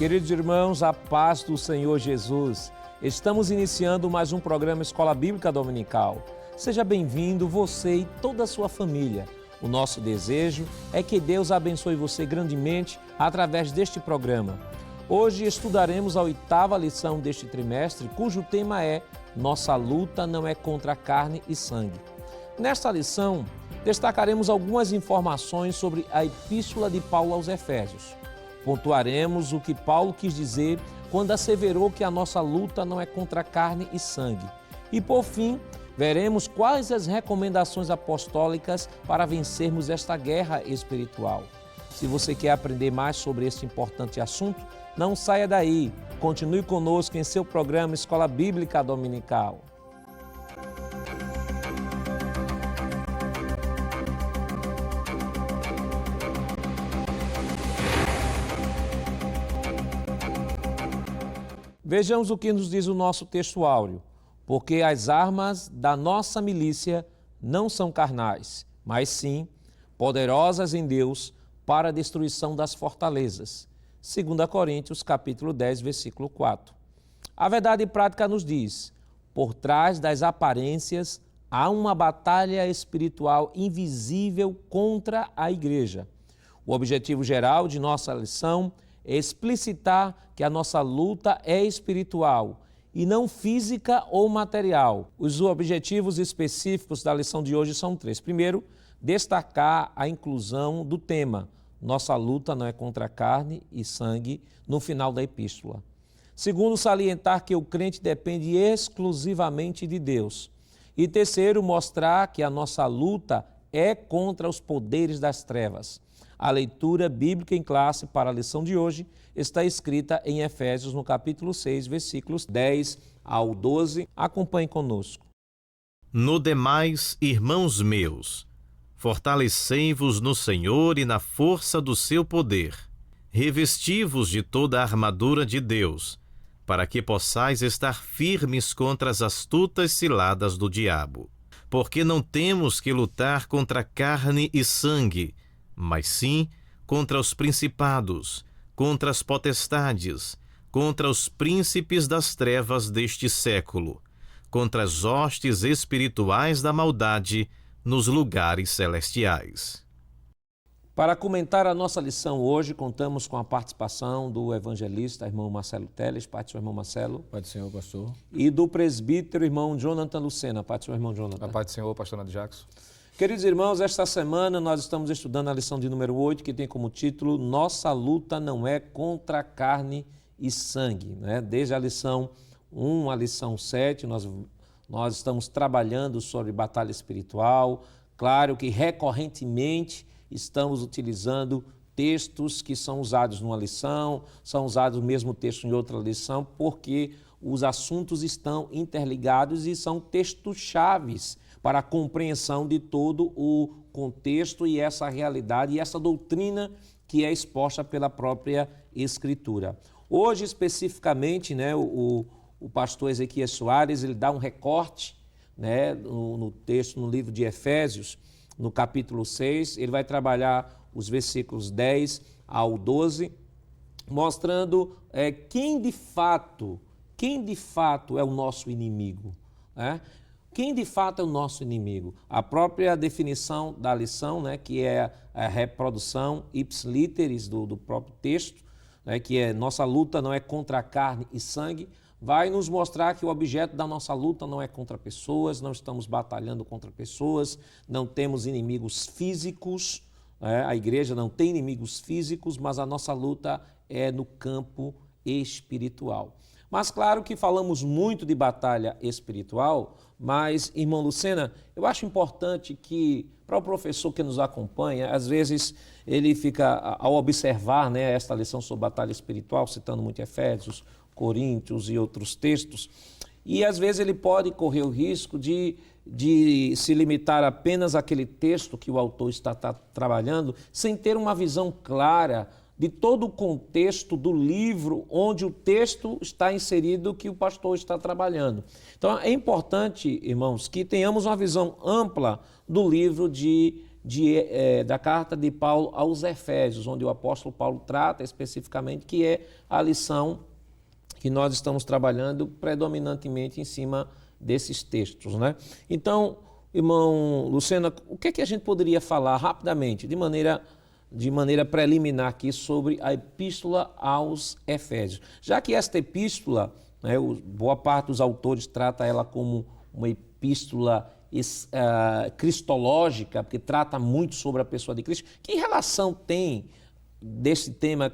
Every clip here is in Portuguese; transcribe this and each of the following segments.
Queridos irmãos, a paz do Senhor Jesus. Estamos iniciando mais um programa Escola Bíblica Dominical. Seja bem-vindo você e toda a sua família. O nosso desejo é que Deus abençoe você grandemente através deste programa. Hoje estudaremos a 8ª lição deste trimestre, cujo tema é Nossa luta não é contra carne e sangue. Nesta lição, destacaremos algumas informações sobre a Epístola de Paulo aos Efésios. Pontuaremos o que Paulo quis dizer quando asseverou que a nossa luta não é contra carne e sangue. E, por fim, veremos quais as recomendações apostólicas para vencermos esta guerra espiritual. Se você quer aprender mais sobre este importante assunto, não saia daí. Continue conosco em seu programa Escola Bíblica Dominical. Vejamos o que nos diz o nosso texto áureo. Porque as armas da nossa milícia não são carnais, mas sim poderosas em Deus para a destruição das fortalezas. 2 Coríntios, capítulo 10, versículo 4. A verdade prática nos diz, por trás das aparências há uma batalha espiritual invisível contra a igreja. O objetivo geral de nossa lição é explicitar que a nossa luta é espiritual e não física ou material. Os objetivos específicos da lição de hoje são 3. Primeiro, destacar a inclusão do tema Nossa luta não é contra carne e sangue no final da epístola. Segundo, salientar que o crente depende exclusivamente de Deus. E terceiro, mostrar que a nossa luta é contra os poderes das trevas. A leitura bíblica em classe para a lição de hoje está escrita em Efésios, no capítulo 6, versículos 10 ao 12. Acompanhe conosco. No demais, irmãos meus, fortalecei-vos no Senhor e na força do seu poder. Revesti-vos de toda a armadura de Deus, para que possais estar firmes contra as astutas ciladas do diabo. Porque não temos que lutar contra carne e sangue, mas sim contra os principados, contra as potestades, contra os príncipes das trevas deste século, contra as hostes espirituais da maldade nos lugares celestiais. Para comentar a nossa lição hoje, contamos com a participação do evangelista, irmão Marcelo Teles. Pai do seu irmão Marcelo. Pai do Senhor, pastor. E do presbítero, irmão Jonathan Lucena. Pai do seu irmão Jonathan. A paz do Senhor, pastor Nando Jackson. Queridos irmãos, esta semana nós estamos estudando a lição de número 8, que tem como título Nossa luta não é contra carne e sangue. Desde a lição 1 à lição 7, nós estamos trabalhando sobre batalha espiritual. Claro que recorrentemente estamos utilizando textos que são usados numa lição, são usados o mesmo texto em outra lição, porque os assuntos estão interligados e são textos chaves para a compreensão de todo o contexto e essa realidade e essa doutrina que é exposta pela própria Escritura. Hoje, especificamente, o pastor Ezequias Soares, ele dá um recorte no texto, no livro de Efésios, no capítulo 6, ele vai trabalhar os versículos 10 ao 12, mostrando quem de fato é o nosso inimigo, Quem de fato é o nosso inimigo? A própria definição da lição, que é a reprodução ipsiliteris do próprio texto, que é nossa luta não é contra carne e sangue, vai nos mostrar que o objeto da nossa luta não é contra pessoas, não estamos batalhando contra pessoas, não temos inimigos físicos, a igreja não tem inimigos físicos, mas a nossa luta é no campo espiritual. Mas claro que falamos muito de batalha espiritual, mas, irmão Lucena, eu acho importante que, para o professor que nos acompanha, às vezes ele fica, ao observar esta lição sobre batalha espiritual, citando muito Efésios, Coríntios e outros textos, e às vezes ele pode correr o risco de se limitar apenas àquele texto que o autor está trabalhando, sem ter uma visão clara de todo o contexto do livro onde o texto está inserido que o pastor está trabalhando. Então é importante, irmãos, que tenhamos uma visão ampla do livro de da carta de Paulo aos Efésios, onde o apóstolo Paulo trata especificamente, que é a lição que nós estamos trabalhando predominantemente em cima desses textos, né? Então, irmão Lucena, o que é que a gente poderia falar rapidamente, de maneira preliminar aqui, sobre a epístola aos Efésios? Já que esta epístola, né, boa parte dos autores trata ela como uma epístola cristológica, porque trata muito sobre a pessoa de Cristo. Que relação tem desse tema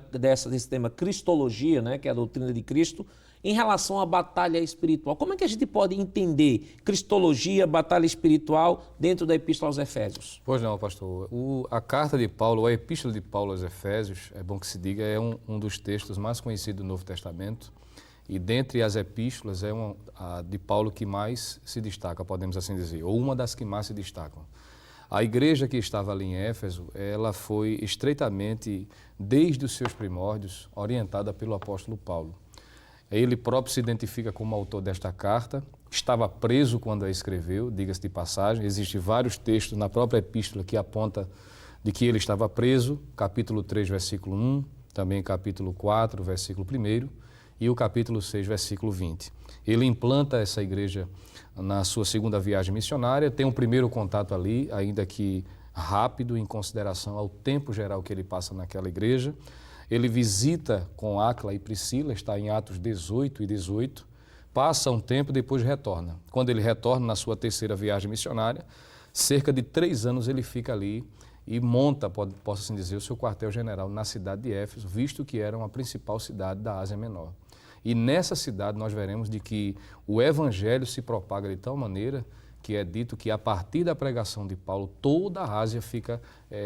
cristologia, né, que é a doutrina de Cristo, em relação à batalha espiritual? Como é que a gente pode entender cristologia, batalha espiritual, dentro da epístola aos Efésios? Pois não, pastor. A carta de Paulo, a epístola de Paulo aos Efésios, é bom que se diga, é um dos textos mais conhecidos do Novo Testamento. E dentre as epístolas é a de Paulo que mais se destaca, podemos assim dizer, ou uma das que mais se destacam. A igreja que estava ali em Éfeso, ela foi estreitamente, desde os seus primórdios, orientada pelo apóstolo Paulo. Ele próprio se identifica como autor desta carta, estava preso quando a escreveu, diga-se de passagem, existem vários textos na própria epístola que aponta de que ele estava preso, capítulo 3, versículo 1, também capítulo 4, versículo 1, e o capítulo 6, versículo 20. Ele implanta essa igreja na sua segunda viagem missionária, tem um primeiro contato ali, ainda que rápido, em consideração ao tempo geral que ele passa naquela igreja. Ele visita com Áquila e Priscila, está em Atos 18 e 18, passa um tempo e depois retorna. Quando ele retorna na sua terceira viagem missionária, cerca de 3 anos ele fica ali e monta, posso assim dizer, o seu quartel-general na cidade de Éfeso, visto que era uma principal cidade da Ásia Menor. E nessa cidade nós veremos de que o evangelho se propaga de tal maneira que é dito que a partir da pregação de Paulo, toda a Ásia fica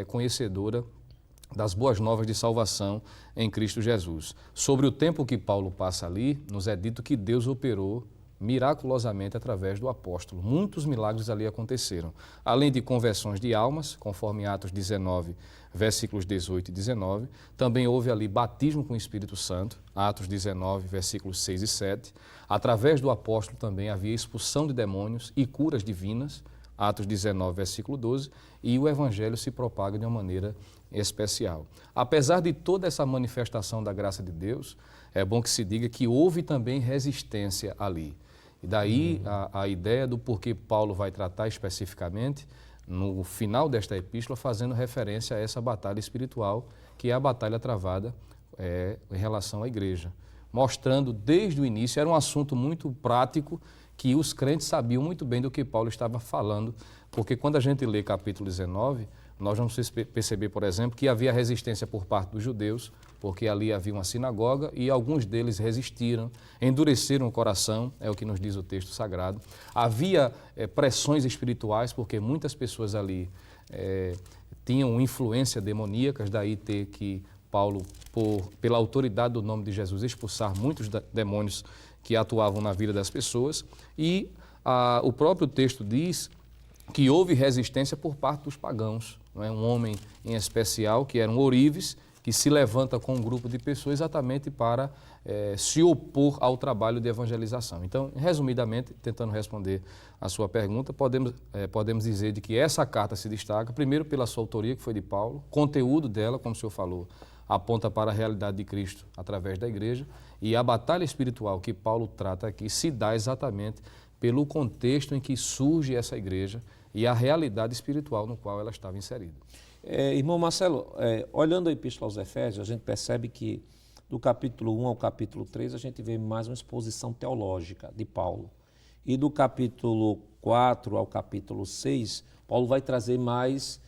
conhecedora das boas novas de salvação em Cristo Jesus. Sobre o tempo que Paulo passa ali, nos é dito que Deus operou miraculosamente através do apóstolo. Muitos milagres ali aconteceram. Além de conversões de almas, conforme Atos 19, versículos 18 e 19, também houve ali batismo com o Espírito Santo, Atos 19, versículos 6 e 7. Através do apóstolo também havia expulsão de demônios e curas divinas, Atos 19, versículo 12, e o evangelho se propaga de uma maneira especial. Apesar de toda essa manifestação da graça de Deus, é bom que se diga que houve também resistência ali. E daí a ideia do porquê Paulo vai tratar especificamente no final desta epístola, fazendo referência a essa batalha espiritual, que é a batalha travada em relação à igreja. Mostrando desde o início, era um assunto muito prático, que os crentes sabiam muito bem do que Paulo estava falando, porque quando a gente lê capítulo 19, nós vamos perceber, por exemplo, que havia resistência por parte dos judeus, porque ali havia uma sinagoga e alguns deles resistiram, endureceram o coração, é o que nos diz o texto sagrado. Havia pressões espirituais, porque muitas pessoas ali tinham influência demoníacas, daí ter que Paulo, pela autoridade do nome de Jesus, expulsar muitos demônios que atuavam na vida das pessoas. E o próprio texto diz que houve resistência por parte dos pagãos. Não é? Um homem em especial, que era um ourives, que se levanta com um grupo de pessoas exatamente para se opor ao trabalho de evangelização. Então, resumidamente, tentando responder a sua pergunta, podemos dizer de que essa carta se destaca, primeiro pela sua autoria, que foi de Paulo, conteúdo dela, como o senhor falou, aponta para a realidade de Cristo através da igreja, e a batalha espiritual que Paulo trata aqui se dá exatamente pelo contexto em que surge essa igreja e a realidade espiritual no qual ela estava inserida. Irmão Marcelo, olhando a epístola aos Efésios, a gente percebe que do capítulo 1 ao capítulo 3 a gente vê mais uma exposição teológica de Paulo. E do capítulo 4 ao capítulo 6, Paulo vai trazer mais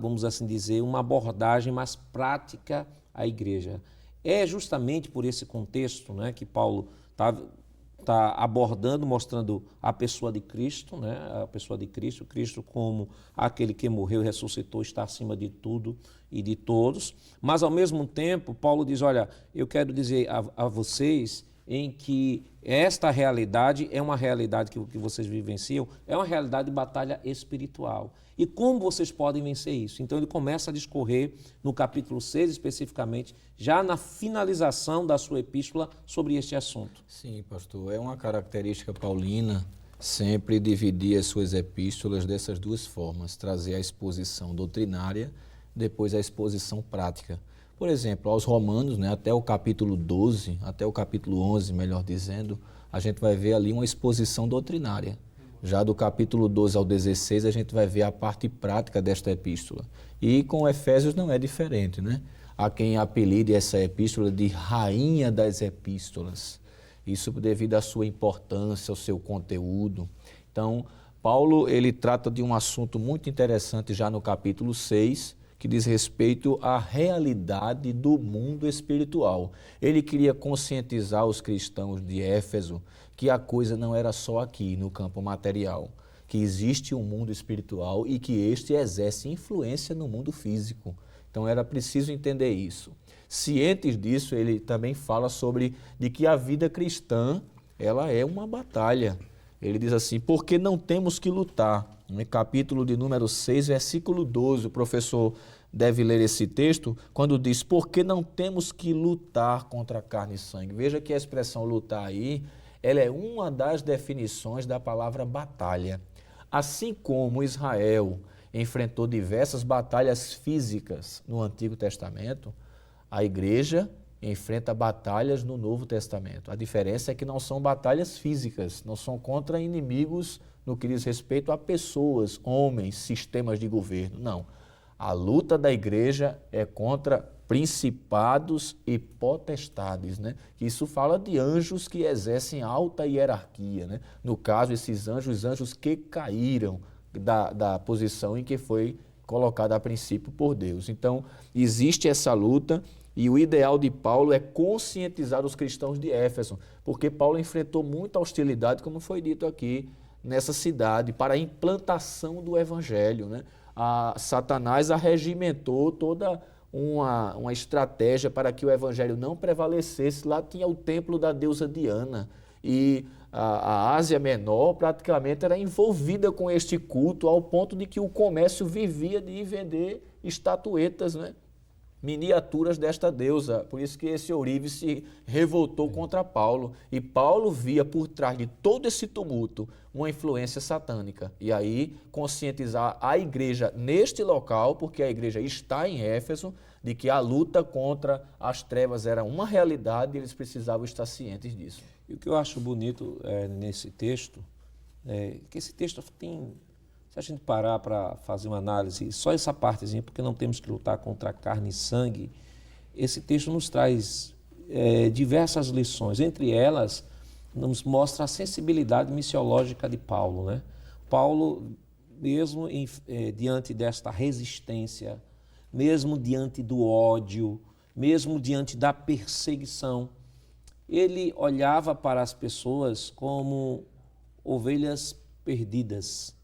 vamos assim dizer, uma abordagem mais prática à igreja. É justamente por esse contexto, né, que Paulo está abordando, mostrando a pessoa de Cristo, né? A pessoa de Cristo, Cristo como aquele que morreu e ressuscitou, está acima de tudo e de todos. Mas, ao mesmo tempo, Paulo diz, olha, eu quero dizer a vocês em que esta realidade é uma realidade que vocês vivenciam, é uma realidade de batalha espiritual. E como vocês podem vencer isso? Então ele começa a discorrer no capítulo 6 especificamente, já na finalização da sua epístola, sobre este assunto. Sim, pastor, é uma característica paulina sempre dividia as suas epístolas dessas duas formas, trazer a exposição doutrinária, depois a exposição prática. Por exemplo, aos Romanos, né, até o capítulo 12, até o capítulo 11, melhor dizendo, a gente vai ver ali uma exposição doutrinária. Já do capítulo 12 ao 16, a gente vai ver a parte prática desta epístola. E com Efésios não é diferente, né? Há quem apelide essa epístola de rainha das epístolas. Isso devido à sua importância, ao seu conteúdo. Então, Paulo, ele trata de um assunto muito interessante já no capítulo 6, que diz respeito à realidade do mundo espiritual. Ele queria conscientizar os cristãos de Éfeso que a coisa não era só aqui, no campo material, que existe um mundo espiritual e que este exerce influência no mundo físico. Então era preciso entender isso. Cientes disso, ele também fala sobre de que a vida cristã, ela é uma batalha. Ele diz assim, porque não temos que lutar. No capítulo de número 6, versículo 12, o professor deve ler esse texto, quando diz, porque não temos que lutar contra carne e sangue. Veja que a expressão lutar aí, ela é uma das definições da palavra batalha. Assim como Israel enfrentou diversas batalhas físicas no Antigo Testamento, a igreja enfrenta batalhas no Novo Testamento. A diferença é que não são batalhas físicas, não são contra inimigos no que diz respeito a pessoas, homens, sistemas de governo, não. A luta da igreja é contra principados e potestades, né? Isso fala de anjos que exercem alta hierarquia, né? No caso, esses anjos, os anjos que caíram da posição em que foi colocada a princípio por Deus. Então, existe essa luta e o ideal de Paulo é conscientizar os cristãos de Éfeso, porque Paulo enfrentou muita hostilidade, como foi dito aqui, nessa cidade, para a implantação do evangelho, né? Satanás arregimentou toda uma estratégia para que o evangelho não prevalecesse. Lá tinha o templo da deusa Diana e a Ásia Menor praticamente era envolvida com este culto ao ponto de que o comércio vivia de vender estatuetas, né? Miniaturas desta deusa. Por isso que esse ourive se revoltou contra Paulo. E Paulo via por trás de todo esse tumulto uma influência satânica. E aí conscientizar a igreja neste local, porque a igreja está em Éfeso, de que a luta contra as trevas era uma realidade e eles precisavam estar cientes disso. E o que eu acho bonito nesse texto, que esse texto tem... Se a gente parar para fazer uma análise, só essa partezinha, porque não temos que lutar contra carne e sangue, esse texto nos traz diversas lições. Entre elas, nos mostra a sensibilidade missiológica de Paulo, né? Paulo, mesmo diante desta resistência, mesmo diante do ódio, mesmo diante da perseguição, ele olhava para as pessoas como ovelhas perdidas,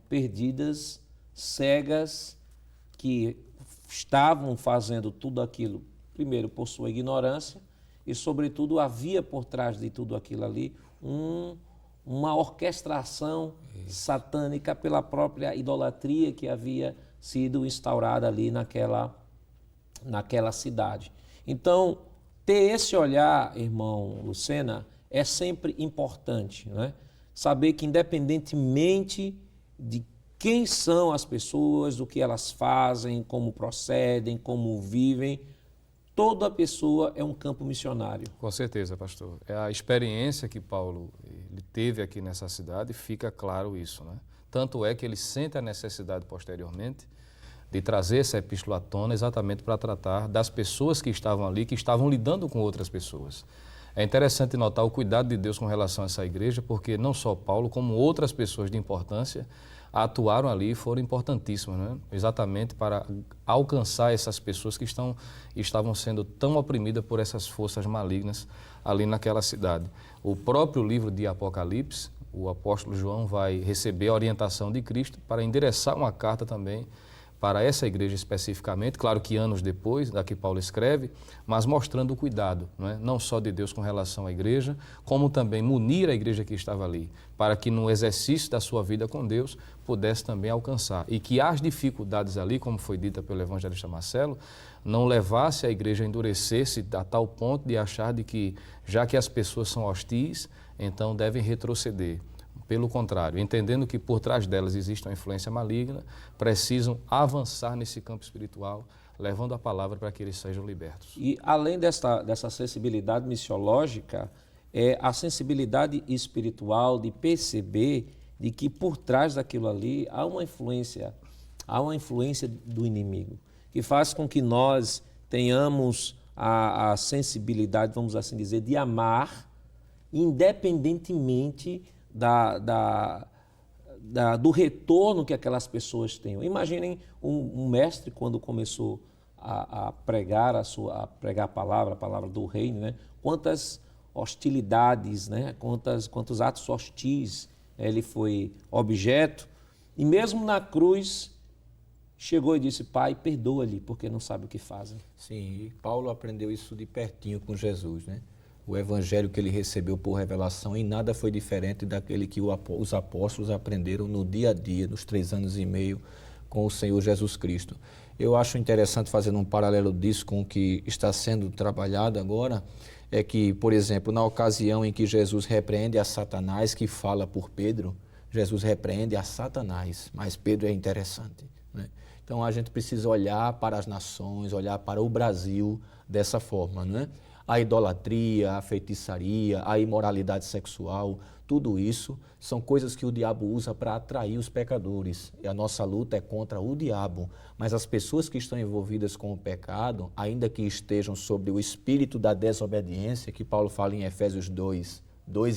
perdidas, cegas, que estavam fazendo tudo aquilo, primeiro por sua ignorância e, sobretudo, havia por trás de tudo aquilo ali uma orquestração satânica pela própria idolatria que havia sido instaurada ali naquela cidade. Então, ter esse olhar, irmão Lucena, é sempre importante, né? Saber que, independentemente de quem são as pessoas, do que elas fazem, como procedem, como vivem, toda pessoa é um campo missionário. Com certeza, pastor. É a experiência que Paulo ele teve aqui nessa cidade, fica claro isso, né? Tanto é que ele sente a necessidade posteriormente de trazer essa epístola à tona exatamente para tratar das pessoas que estavam ali, que estavam lidando com outras pessoas. É interessante notar o cuidado de Deus com relação a essa igreja, porque não só Paulo, como outras pessoas de importância atuaram ali e foram importantíssimas, né? Exatamente para alcançar essas pessoas que estavam sendo tão oprimidas por essas forças malignas ali naquela cidade. O próprio livro de Apocalipse, o apóstolo João vai receber a orientação de Cristo para endereçar uma carta também para essa igreja especificamente, claro que anos depois da que Paulo escreve, mas mostrando o cuidado, não só de Deus com relação à igreja, como também munir a igreja que estava ali, para que no exercício da sua vida com Deus pudesse também alcançar. E que as dificuldades ali, como foi dita pelo evangelista Marcelo, não levasse a igreja a endurecer-se a tal ponto de achar de que, já que as pessoas são hostis, então devem retroceder. Pelo contrário, entendendo que por trás delas existe uma influência maligna, precisam avançar nesse campo espiritual, levando a palavra para que eles sejam libertos. E além dessa sensibilidade missiológica, é a sensibilidade espiritual de perceber de que por trás daquilo ali há uma influência do inimigo, que faz com que nós tenhamos a sensibilidade, vamos assim dizer, de amar, independentemente do retorno que aquelas pessoas tenham. Imaginem um mestre quando começou a pregar a palavra do reino, né? Quantas hostilidades, né? Quantos atos hostis ele foi objeto, e mesmo na cruz chegou e disse: Pai, perdoa-lhe, porque não sabe o que fazem. Sim, e Paulo aprendeu isso de pertinho com Jesus, né? O evangelho que ele recebeu por revelação em nada foi diferente daquele que os apóstolos aprenderam no dia a dia, nos 3 anos e meio com o Senhor Jesus Cristo. Eu acho interessante, fazendo um paralelo disso com o que está sendo trabalhado agora, é que, por exemplo, na ocasião em que Jesus repreende a Satanás, que fala por Pedro, Jesus repreende a Satanás, mas Pedro é interessante, né? Então a gente precisa olhar para as nações, olhar para o Brasil dessa forma, né? A idolatria, a feitiçaria, a imoralidade sexual, tudo isso são coisas que o diabo usa para atrair os pecadores. E a nossa luta é contra o diabo. Mas as pessoas que estão envolvidas com o pecado, ainda que estejam sobre o espírito da desobediência, que Paulo fala em Efésios 2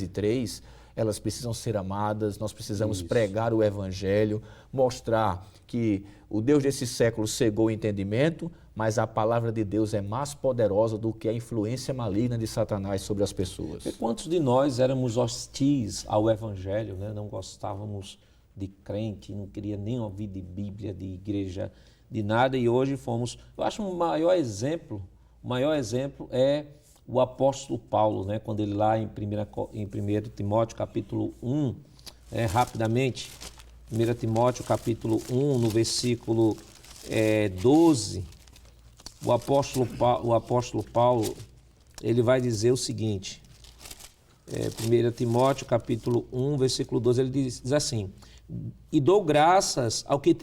e 3, elas precisam ser amadas, nós precisamos pregar o evangelho, mostrar que o Deus desse século cegou o entendimento, mas a palavra de Deus é mais poderosa do que a influência maligna de Satanás sobre as pessoas. E quantos de nós éramos hostis ao evangelho, né? Não gostávamos de crente, não queria nem ouvir de Bíblia, de igreja, de nada, e hoje fomos... Eu acho o maior exemplo é o apóstolo Paulo, né? Quando ele lá em 1 Timóteo capítulo 1, rapidamente, 1 Timóteo capítulo 1, no versículo 12, o apóstolo Paulo, ele vai dizer o seguinte, 1 Timóteo capítulo 1, versículo 12, ele diz assim: e dou graças ao que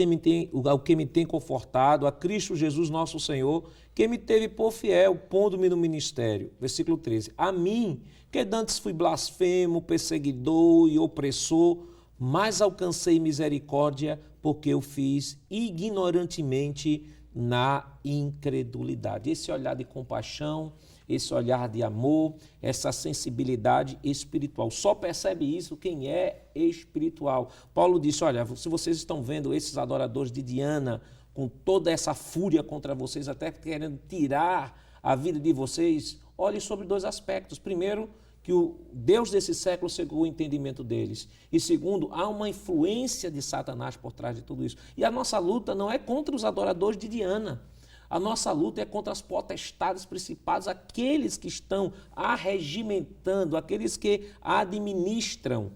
me tem confortado, a Cristo Jesus nosso Senhor, que me teve por fiel, pondo-me no ministério. Versículo 13. A mim, que dantes fui blasfemo, perseguidor e opressor, mas alcancei misericórdia, porque eu fiz ignorantemente na incredulidade. Esse olhar de compaixão, esse olhar de amor, essa sensibilidade espiritual. Só percebe isso quem é espiritual. Paulo disse: olha, se vocês estão vendo esses adoradores de Diana com toda essa fúria contra vocês, até querendo tirar a vida de vocês, olhe sobre 2 aspectos. Primeiro, que o Deus desse século cegou o entendimento deles. E segundo, há uma influência de Satanás por trás de tudo isso. E a nossa luta não é contra os adoradores de Diana. A nossa luta é contra as potestades principadas, aqueles que estão arregimentando, aqueles que administram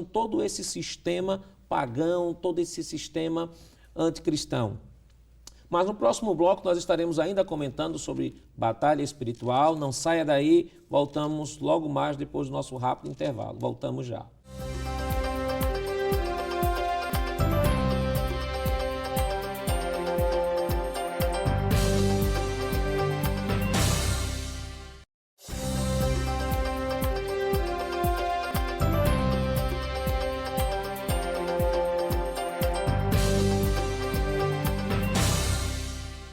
todo esse sistema pagão, todo esse sistema anticristão. Mas no próximo bloco nós estaremos ainda comentando sobre batalha espiritual. Não saia daí, voltamos logo mais depois do nosso rápido intervalo. Voltamos já.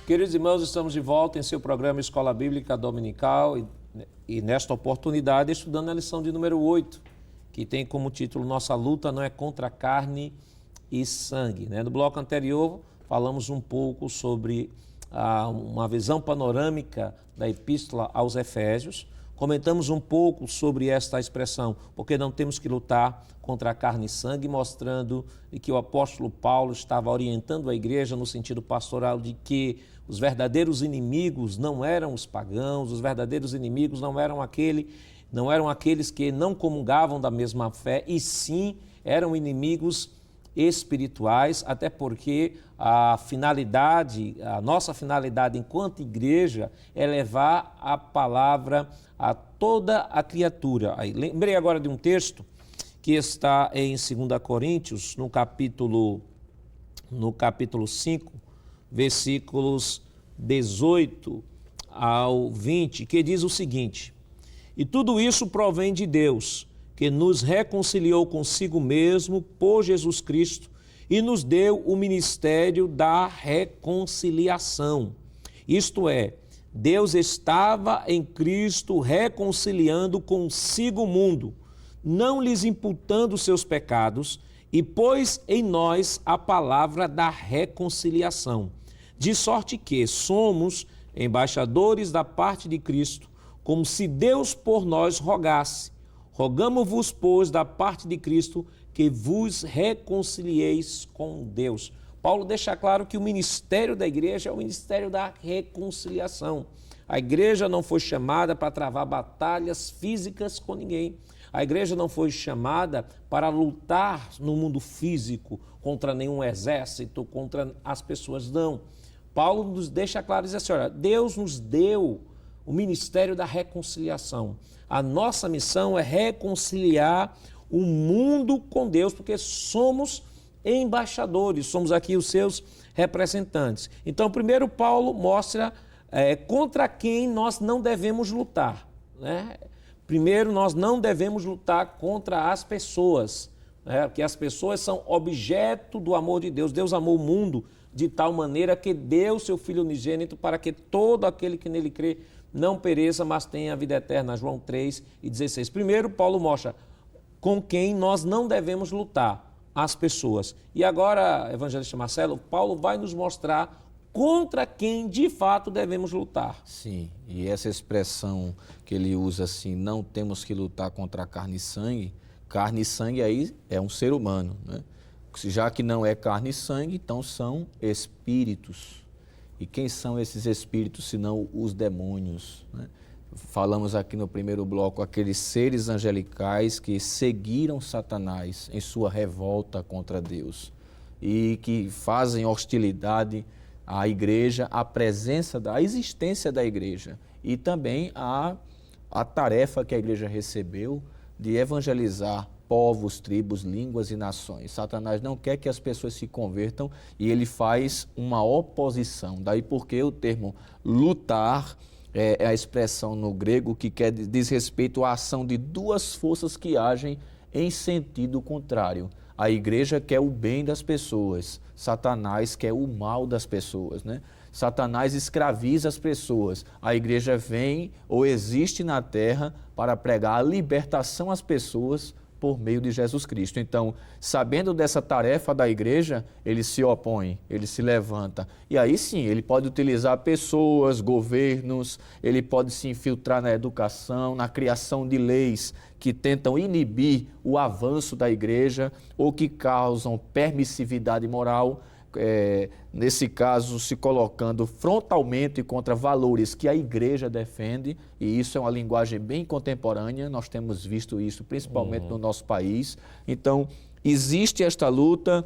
Queridos irmãos, estamos de volta em seu programa Escola Bíblica Dominical e nesta oportunidade estudando a lição de número 8, que tem como título Nossa luta não é contra carne e sangue. No bloco anterior falamos um pouco sobre uma visão panorâmica da Epístola aos Efésios, comentamos um pouco sobre esta expressão, porque não temos que lutar contra carne e sangue, mostrando que o apóstolo Paulo estava orientando a igreja no sentido pastoral de que os verdadeiros inimigos não eram os pagãos, os verdadeiros inimigos não eram aqueles que não comungavam da mesma fé, e sim eram inimigos espirituais, até porque a nossa finalidade enquanto igreja é levar a palavra a toda a criatura. Lembrei agora de um texto que está em 2 Coríntios, no capítulo 5, versículos 18 ao 20, que diz o seguinte: e tudo isso provém de Deus, que nos reconciliou consigo mesmo por Jesus Cristo e nos deu o ministério da reconciliação. Isto é, Deus estava em Cristo reconciliando consigo o mundo, não lhes imputando seus pecados, e pôs em nós a palavra da reconciliação, de sorte que somos embaixadores da parte de Cristo, como se Deus por nós rogasse. Rogamo-vos, pois, da parte de Cristo, que vos reconcilieis com Deus. Paulo deixa claro que o ministério da igreja é o ministério da reconciliação. A igreja não foi chamada para travar batalhas físicas com ninguém. A igreja não foi chamada para lutar no mundo físico contra nenhum exército, contra as pessoas, não. Paulo nos deixa claro, diz assim, olha, Deus nos deu o ministério da reconciliação. A nossa missão é reconciliar o mundo com Deus, porque somos embaixadores, somos aqui os seus representantes. Então, primeiro Paulo mostra contra quem nós não devemos lutar, né? Primeiro, nós não devemos lutar contra as pessoas, né? Porque as pessoas são objeto do amor de Deus. Deus amou o mundo de tal maneira que deu seu Filho unigênito para que todo aquele que nele crê não pereça, mas tenha a vida eterna. João 3:16. Primeiro, Paulo mostra com quem nós não devemos lutar, as pessoas. E agora, evangelista Marcelo, Paulo vai nos mostrar contra quem de fato devemos lutar. Sim, e essa expressão que ele usa assim, não temos que lutar contra carne e sangue aí é um ser humano, né? Já que não é carne e sangue, então são espíritos. E quem são esses espíritos, senão os demônios, né? Falamos aqui no primeiro bloco, aqueles seres angelicais que seguiram Satanás em sua revolta contra Deus e que fazem hostilidade à igreja, à presença, à existência da igreja e também à tarefa que a igreja recebeu de evangelizar povos, tribos, línguas e nações. Satanás não quer que as pessoas se convertam e ele faz uma oposição. Daí porque o termo lutar é a expressão no grego que diz respeito à ação de duas forças que agem em sentido contrário. A igreja quer o bem das pessoas, Satanás quer o mal das pessoas, né? Satanás escraviza as pessoas, a igreja vem ou existe na terra para pregar a libertação às pessoas por meio de Jesus Cristo. Então, sabendo dessa tarefa da igreja, ele se opõe, ele se levanta. E aí sim, ele pode utilizar pessoas, governos, ele pode se infiltrar na educação, na criação de leis que tentam inibir o avanço da igreja ou que causam permissividade moral, nesse caso se colocando frontalmente contra valores que a igreja defende, e isso é uma linguagem bem contemporânea, nós temos visto isso principalmente no nosso país. Então, existe esta luta.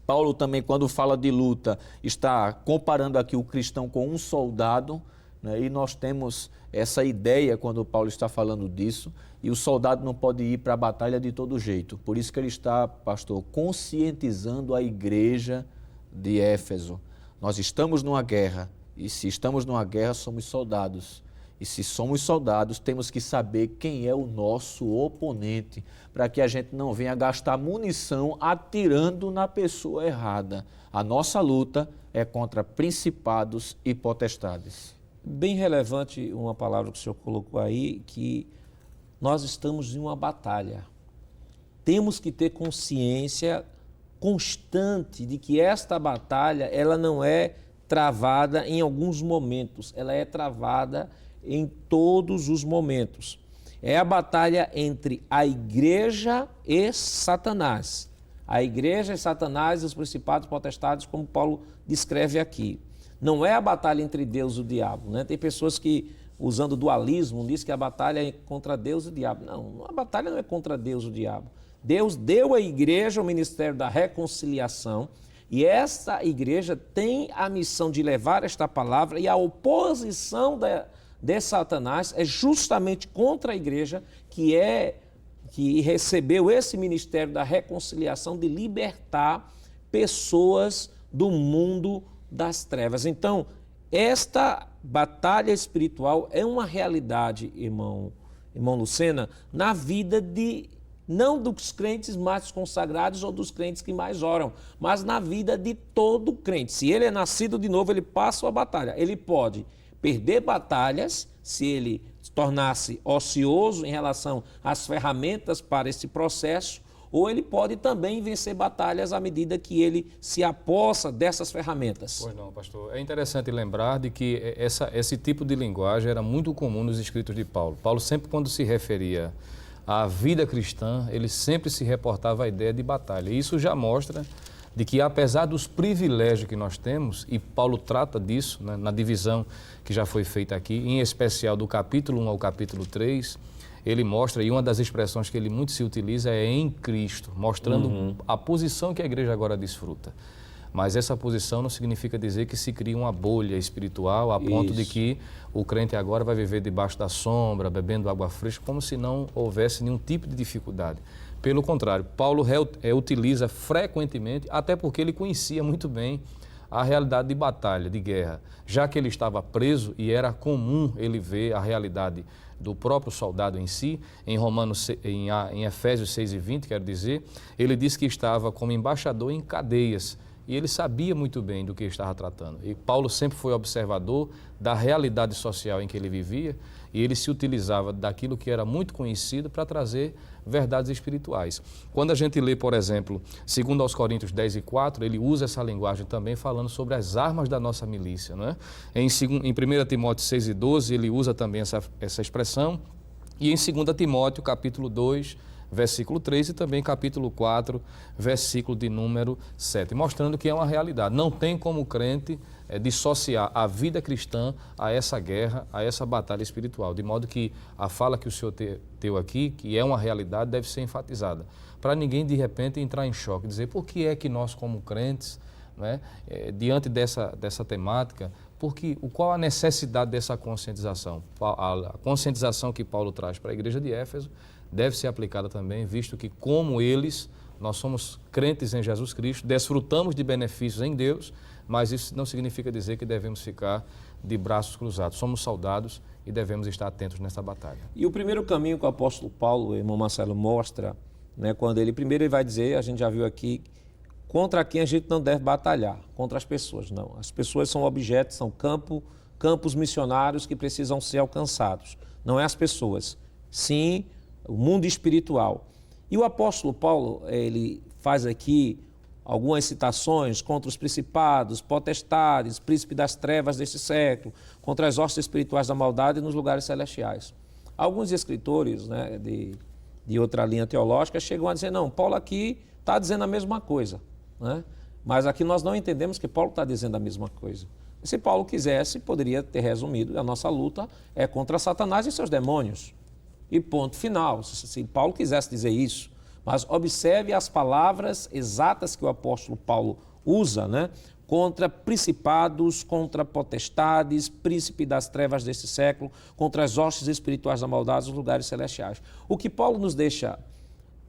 Paulo também, quando fala de luta, está comparando aqui o cristão com um soldado, né? E nós temos essa ideia quando Paulo está falando disso, e o soldado não pode ir para a batalha de todo jeito. Por isso que ele está, pastor, conscientizando a igreja de Éfeso. Nós estamos numa guerra, e se estamos numa guerra, somos soldados. E se somos soldados, temos que saber quem é o nosso oponente, para que a gente não venha gastar munição atirando na pessoa errada. A nossa luta é contra principados e potestades. Bem relevante uma palavra que o senhor colocou aí, que nós estamos em uma batalha. Temos que ter consciência constante de que esta batalha, ela não é travada em alguns momentos, ela é travada em todos os momentos. É a batalha entre a igreja e Satanás. A igreja e Satanás e os principados potestades, como Paulo descreve aqui. Não é a batalha entre Deus e o diabo, né? Tem pessoas que, usando dualismo, diz que a batalha é contra Deus e o diabo. Não, a batalha não é contra Deus e o diabo. Deus deu à igreja o ministério da reconciliação e essa igreja tem a missão de levar esta palavra, e a oposição de Satanás é justamente contra a igreja, que é que recebeu esse ministério da reconciliação, de libertar pessoas do mundo das trevas. Então, esta batalha espiritual é uma realidade, irmão Lucena, na vida não dos crentes mais consagrados ou dos crentes que mais oram, mas na vida de todo crente. Se ele é nascido de novo, ele passa a batalha. Ele pode perder batalhas se ele tornar-se ocioso em relação às ferramentas para esse processo, ou ele pode também vencer batalhas à medida que ele se apossa dessas ferramentas. Pois não, pastor. É interessante lembrar de que esse tipo de linguagem era muito comum nos escritos de Paulo. Paulo sempre, quando se referia à vida cristã, ele sempre se reportava à ideia de batalha. E isso já mostra de que, apesar dos privilégios que nós temos, e Paulo trata disso, né, na divisão que já foi feita aqui, em especial do capítulo 1 ao capítulo 3, ele mostra, e uma das expressões que ele muito se utiliza é em Cristo, mostrando a posição que a igreja agora desfruta. Mas essa posição não significa dizer que se cria uma bolha espiritual a ponto de que o crente agora vai viver debaixo da sombra, bebendo água fresca, como se não houvesse nenhum tipo de dificuldade. Pelo contrário, Paulo utiliza frequentemente, até porque ele conhecia muito bem a realidade de batalha, de guerra, já que ele estava preso e era comum ele ver a realidade do próprio soldado em si. Em Efésios 6:20, quero dizer, ele diz que estava como embaixador em cadeias, e ele sabia muito bem do que estava tratando. E Paulo sempre foi observador da realidade social em que ele vivia, e ele se utilizava daquilo que era muito conhecido para trazer verdades espirituais. Quando a gente lê, por exemplo, 2 aos Coríntios 10:4, ele usa essa linguagem também falando sobre as armas da nossa milícia, não é? Em 1 Timóteo 6:12, ele usa também essa expressão, e em 2 Timóteo, capítulo 2, versículo 3, e também capítulo 4, versículo de número 7, mostrando que é uma realidade. Não tem como o crente dissociar a vida cristã a essa guerra, a essa batalha espiritual, de modo que a fala que o senhor teu aqui, que é uma realidade, deve ser enfatizada, para ninguém de repente entrar em choque, dizer por que é que nós como crentes, né, diante dessa temática, qual a necessidade dessa conscientização? A conscientização que Paulo traz para a igreja de Éfeso deve ser aplicada também, visto que, como eles, nós somos crentes em Jesus Cristo, desfrutamos de benefícios em Deus, mas isso não significa dizer que devemos ficar de braços cruzados. Somos soldados e devemos estar atentos nessa batalha. E o primeiro caminho que o apóstolo Paulo, o irmão Marcelo, mostra, né, quando ele vai dizer, a gente já viu aqui, contra quem a gente não deve batalhar, contra as pessoas, não. As pessoas são objetos, são campos missionários que precisam ser alcançados. Não é as pessoas, sim o mundo espiritual. E o apóstolo Paulo, ele faz aqui algumas citações contra os principados, potestades, príncipe das trevas desse século, contra as hostes espirituais da maldade nos lugares celestiais. Alguns escritores, né, de outra linha teológica chegam a dizer, não, Paulo aqui está dizendo a mesma coisa, né? Mas aqui nós não entendemos que Paulo está dizendo a mesma coisa. Se Paulo quisesse, poderia ter resumido, a nossa luta é contra Satanás e seus demônios. E ponto final, se Paulo quisesse dizer isso. Mas observe as palavras exatas que o apóstolo Paulo usa, né? Contra principados, contra potestades, príncipe das trevas desse século, contra as hostes espirituais da maldade nos lugares celestiais. O que Paulo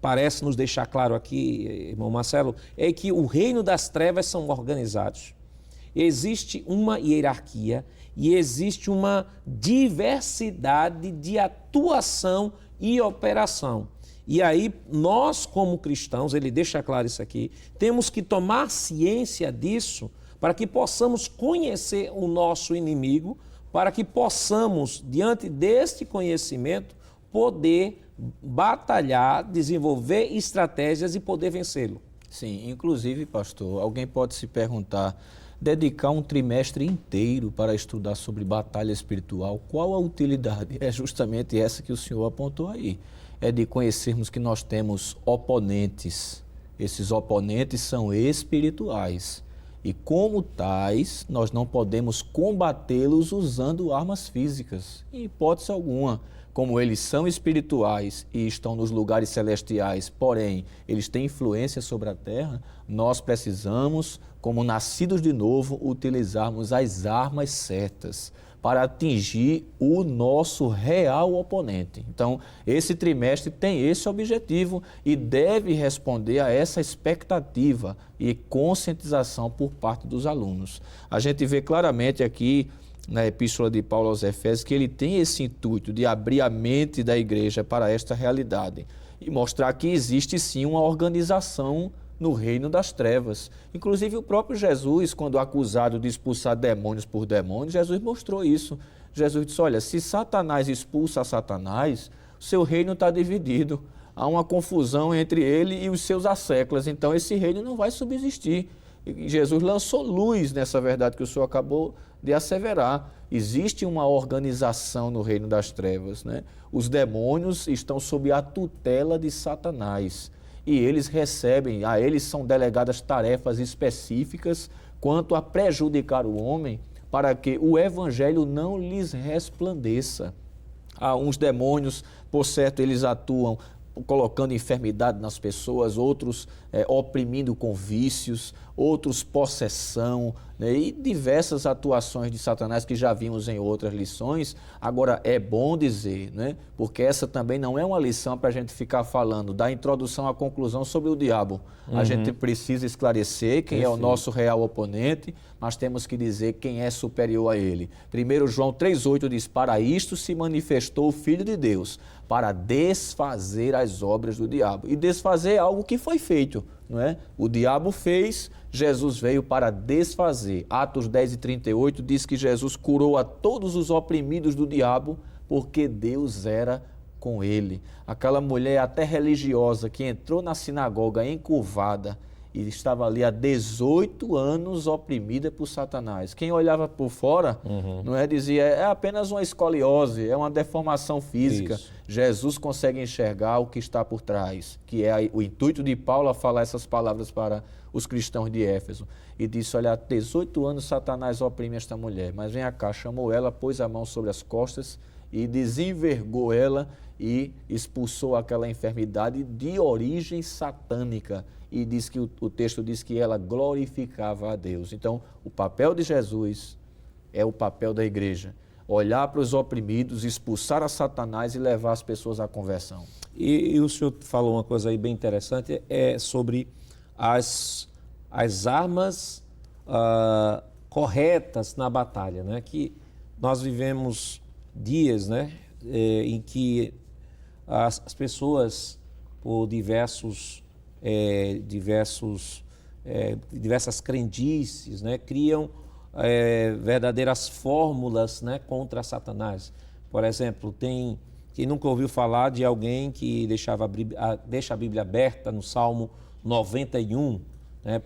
parece nos deixar claro aqui, irmão Marcelo, é que o reino das trevas são organizados. Existe uma hierarquia e existe uma diversidade de atuação e operação. E aí, nós como cristãos, ele deixa claro isso aqui, temos que tomar ciência disso para que possamos conhecer o nosso inimigo, para que possamos, diante deste conhecimento, poder batalhar, desenvolver estratégias e poder vencê-lo. Sim, inclusive, pastor, alguém pode se perguntar, dedicar um trimestre inteiro para estudar sobre batalha espiritual, qual a utilidade? É justamente essa que o senhor apontou aí. É de conhecermos que nós temos oponentes. Esses oponentes são espirituais. E como tais, nós não podemos combatê-los usando armas físicas, em hipótese alguma. como eles são espirituais e estão nos lugares celestiais, porém, eles têm influência sobre a terra, nós precisamos, como nascidos de novo, utilizarmos as armas certas para atingir o nosso real oponente. Então, esse trimestre tem esse objetivo e deve responder a essa expectativa e conscientização por parte dos alunos. A gente vê claramente aqui na Epístola de Paulo aos Efésios que ele tem esse intuito de abrir a mente da igreja para esta realidade e mostrar que existe sim uma organização no reino das trevas. Inclusive o próprio Jesus, quando acusado de expulsar demônios por demônios, Jesus mostrou isso. Jesus disse, olha, se Satanás expulsa Satanás, o seu reino está dividido. Há uma confusão entre ele e os seus asséculos, então esse reino não vai subsistir. E Jesus lançou luz nessa verdade que o senhor acabou de asseverar. Existe uma organização no reino das trevas, né? Os demônios estão sob a tutela de Satanás. E eles recebem, a eles são delegadas tarefas específicas quanto a prejudicar o homem para que o evangelho não lhes resplandeça. Uns demônios, por certo, eles atuam colocando enfermidade nas pessoas, outros oprimindo com vícios, outros possessão, né? E diversas atuações de Satanás que já vimos em outras lições. Agora, é bom dizer, né? Porque essa também não é uma lição para a gente ficar falando da introdução à conclusão sobre o diabo. A gente precisa esclarecer quem é o nosso real oponente, mas temos que dizer quem é superior a ele. 1 João 3,8 diz, para isto se manifestou o Filho de Deus, para desfazer as obras do diabo. E desfazer é algo que foi feito, não é? O diabo fez, Jesus veio para desfazer. Atos 10:38 diz que Jesus curou a todos os oprimidos do diabo, porque Deus era com ele. Aquela mulher até religiosa que entrou na sinagoga encurvada e estava ali há 18 anos oprimida por Satanás. Quem olhava por fora, não é, dizia, é apenas uma escoliose, é uma deformação física. Isso. Jesus consegue enxergar o que está por trás, que é o intuito de Paulo a falar essas palavras para os cristãos de Éfeso. E disse, olha, há 18 anos Satanás oprime esta mulher, mas vem cá, chamou ela, pôs a mão sobre as costas e desenvergou ela e expulsou aquela enfermidade de origem satânica. E diz que o texto diz que ela glorificava a Deus. Então, o papel de Jesus é o papel da igreja. Olhar para os oprimidos, expulsar a Satanás e levar as pessoas à conversão. E o senhor falou uma coisa aí bem interessante, é sobre as armas corretas na batalha, né? Que nós vivemos dias, né, em que as pessoas, por diversas crendices, né, criam verdadeiras fórmulas, né, contra Satanás. Por exemplo, tem quem nunca ouviu falar de alguém que deixa a Bíblia aberta no Salmo 91, né,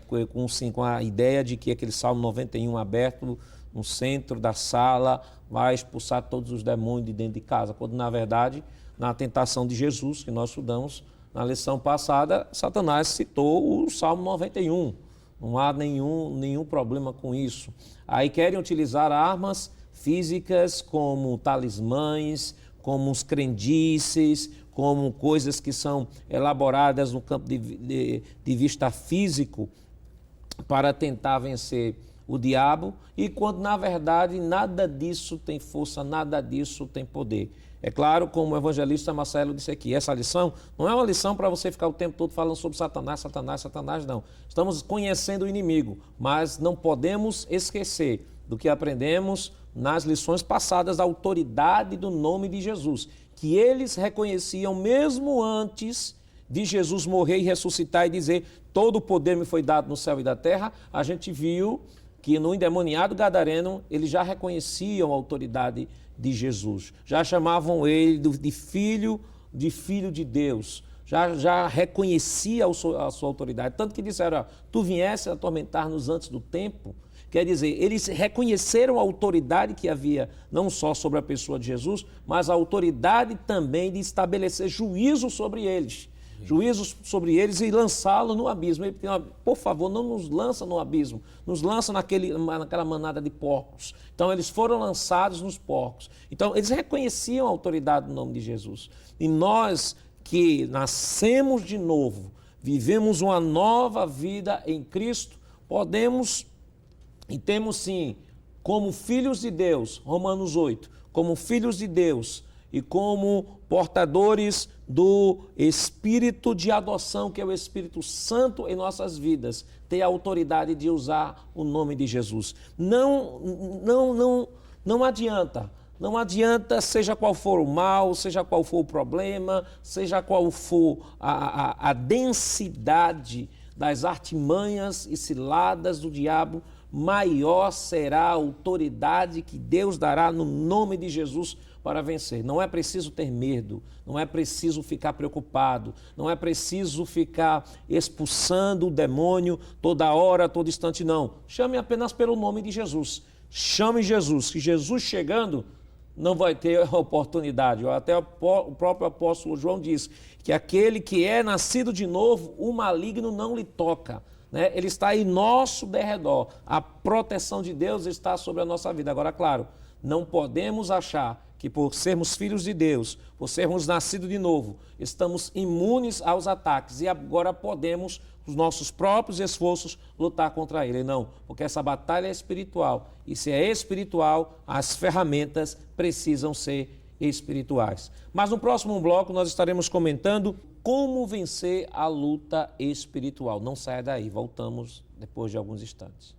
com a ideia de que aquele Salmo 91 aberto no centro da sala vai expulsar todos os demônios de dentro de casa, quando na verdade, na tentação de Jesus, que nós estudamos na lição passada, Satanás citou o Salmo 91. Não há nenhum problema com isso. Aí querem utilizar armas físicas como talismãs, como os crendices, como coisas que são elaboradas no campo de vista físico para tentar vencer o diabo, e quando na verdade nada disso tem força, nada disso tem poder. É claro, como o evangelista Marcelo disse aqui, essa lição não é uma lição para você ficar o tempo todo falando sobre Satanás, Satanás, Satanás, não. Estamos conhecendo o inimigo, mas não podemos esquecer do que aprendemos nas lições passadas, a autoridade do nome de Jesus, que eles reconheciam mesmo antes de Jesus morrer e ressuscitar e dizer, todo o poder me foi dado no céu e da terra. A gente viu que no endemoniado gadareno eles já reconheciam a autoridade de Jesus, já chamavam ele de filho de Deus, já reconhecia a sua autoridade, tanto que disseram, tu viesse atormentar-nos antes do tempo. Quer dizer, eles reconheceram a autoridade que havia não só sobre a pessoa de Jesus, mas a autoridade também de estabelecer juízo sobre eles. juízos sobre eles e lançá-lo no abismo. Ele pediu, por favor, não nos lança no abismo, nos lança naquela manada de porcos. Então, eles foram lançados nos porcos. Então, eles reconheciam a autoridade do nome de Jesus. E nós que nascemos de novo, vivemos uma nova vida em Cristo, podemos e temos sim, como filhos de Deus, Romanos 8, como filhos de Deus e como portadores do Espírito de adoção, que é o Espírito Santo em nossas vidas, ter a autoridade de usar o nome de Jesus. Não adianta. Não adianta, seja qual for o mal, seja qual for o problema, seja qual for a densidade das artimanhas e ciladas do diabo, maior será a autoridade que Deus dará no nome de Jesus para vencer. Não é preciso ter medo, não é preciso ficar preocupado, não é preciso ficar expulsando o demônio toda hora, todo instante, não. Chame apenas pelo nome de Jesus. Chame Jesus, que Jesus chegando não vai ter oportunidade. Até o próprio apóstolo João diz que aquele que é nascido de novo, o maligno não lhe toca. Ele está em nosso derredor. A proteção de Deus está sobre a nossa vida. Agora, claro, não podemos achar que por sermos filhos de Deus, por sermos nascidos de novo, estamos imunes aos ataques e agora podemos, os nossos próprios esforços, lutar contra ele. Não, porque essa batalha é espiritual. E se é espiritual, as ferramentas precisam ser espirituais. Mas no próximo bloco nós estaremos comentando como vencer a luta espiritual. Não saia daí, voltamos depois de alguns instantes.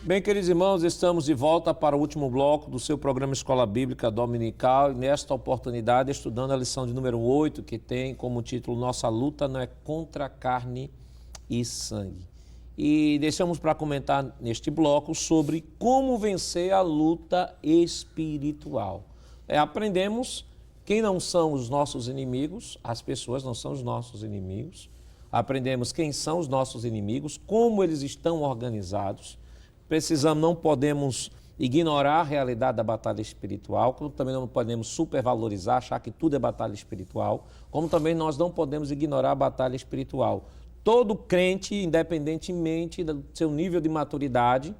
Bem, queridos irmãos, estamos de volta para o último bloco do seu programa Escola Bíblica Dominical e nesta oportunidade estudando a lição de número 8, que tem como título Nossa luta não é contra carne e sangue. E deixamos para comentar neste bloco sobre como vencer a luta espiritual. Aprendemos quem não são os nossos inimigos, as pessoas não são os nossos inimigos. Aprendemos quem são os nossos inimigos, como eles estão organizados. Não podemos ignorar a realidade da batalha espiritual, como também não podemos supervalorizar, achar que tudo é batalha espiritual, como também nós não podemos ignorar a batalha espiritual. Todo crente, independentemente do seu nível de maturidade,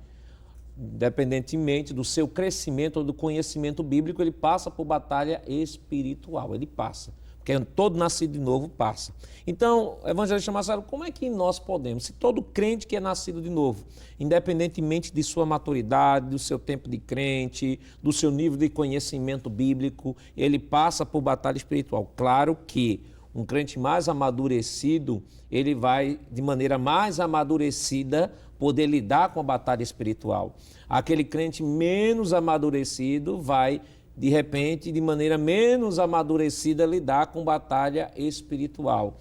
independentemente do seu crescimento ou do conhecimento bíblico, ele passa por batalha espiritual, ele passa. Porque todo nascido de novo passa. Então, o evangelista Marcelo, como é que nós podemos, se todo crente que é nascido de novo, independentemente de sua maturidade, do seu tempo de crente, do seu nível de conhecimento bíblico, ele passa por batalha espiritual? Claro que um crente mais amadurecido, ele vai, de maneira mais amadurecida, poder lidar com a batalha espiritual. Aquele crente menos amadurecido vai, de repente, de maneira menos amadurecida, lidar com batalha espiritual.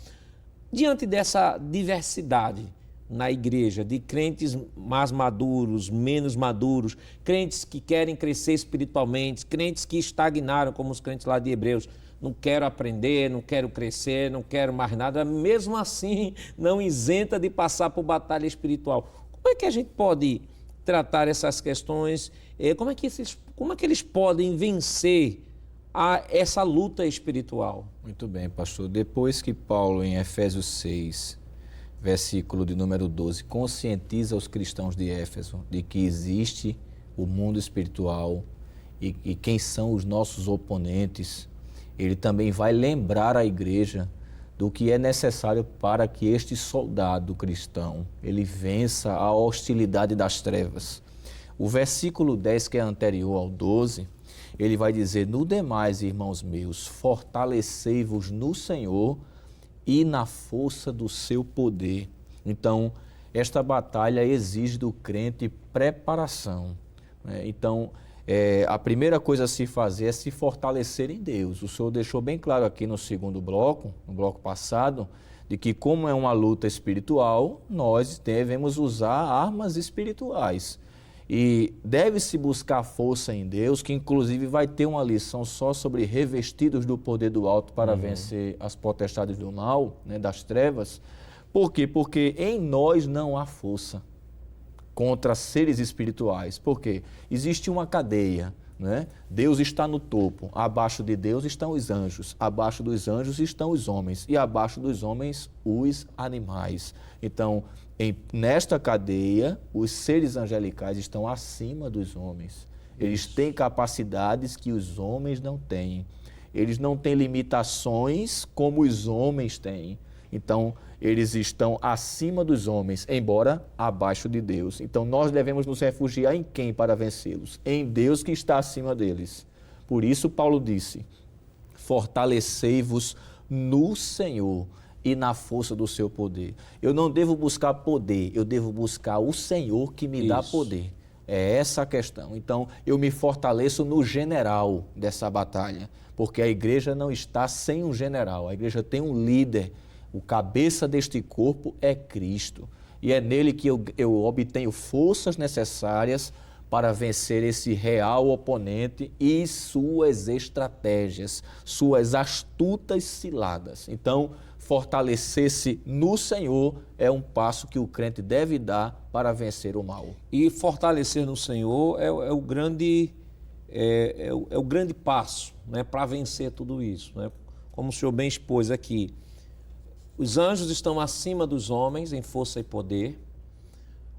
Diante dessa diversidade na igreja, de crentes mais maduros, menos maduros, crentes que querem crescer espiritualmente, crentes que estagnaram, como os crentes lá de Hebreus, não quero aprender, não quero crescer, não quero mais nada, mesmo assim não isenta de passar por batalha espiritual. Como é que a gente pode tratar essas questões? Como é que eles podem vencer essa luta espiritual? Muito bem, pastor. Depois que Paulo, em Efésios 6, versículo de número 12, conscientiza os cristãos de Éfeso de que existe o mundo espiritual e quem são os nossos oponentes, ele também vai lembrar a igreja do que é necessário para que este soldado cristão ele vença a hostilidade das trevas. O versículo 10, que é anterior ao 12, ele vai dizer: no demais, irmãos meus, fortalecei-vos no Senhor e na força do seu poder. Então, esta batalha exige do crente preparação. Então, a primeira coisa a se fazer é se fortalecer em Deus. O Senhor deixou bem claro aqui no segundo bloco, no bloco passado, de que como é uma luta espiritual, nós devemos usar armas espirituais. E deve-se buscar força em Deus, que inclusive vai ter uma lição só sobre revestidos do poder do alto para vencer as potestades do mal, né, das trevas. Por quê? Porque em nós não há força contra seres espirituais. Por quê? Existe uma cadeia, né? Deus está no topo, abaixo de Deus estão os anjos, abaixo dos anjos estão os homens e abaixo dos homens os animais. Então, nesta cadeia, os seres angelicais estão acima dos homens. Eles têm capacidades que os homens não têm. Eles não têm limitações como os homens têm. Então, eles estão acima dos homens, embora abaixo de Deus. Então, nós devemos nos refugiar em quem para vencê-los? Em Deus que está acima deles. Por isso, Paulo disse, fortalecei-vos no Senhor e na força do seu poder. Eu não devo buscar poder, eu devo buscar o Senhor que me dá poder. É essa a questão. Então, eu me fortaleço no general dessa batalha, porque a igreja não está sem um general, a igreja tem um líder. O cabeça deste corpo é Cristo. E é nele que eu obtenho forças necessárias para vencer esse real oponente e suas estratégias, suas astutas ciladas. Então, fortalecer-se no Senhor é um passo que o crente deve dar para vencer o mal. E fortalecer no Senhor é o grande passo, né, para vencer tudo isso, né? Como o senhor bem expôs aqui, os anjos estão acima dos homens em força e poder.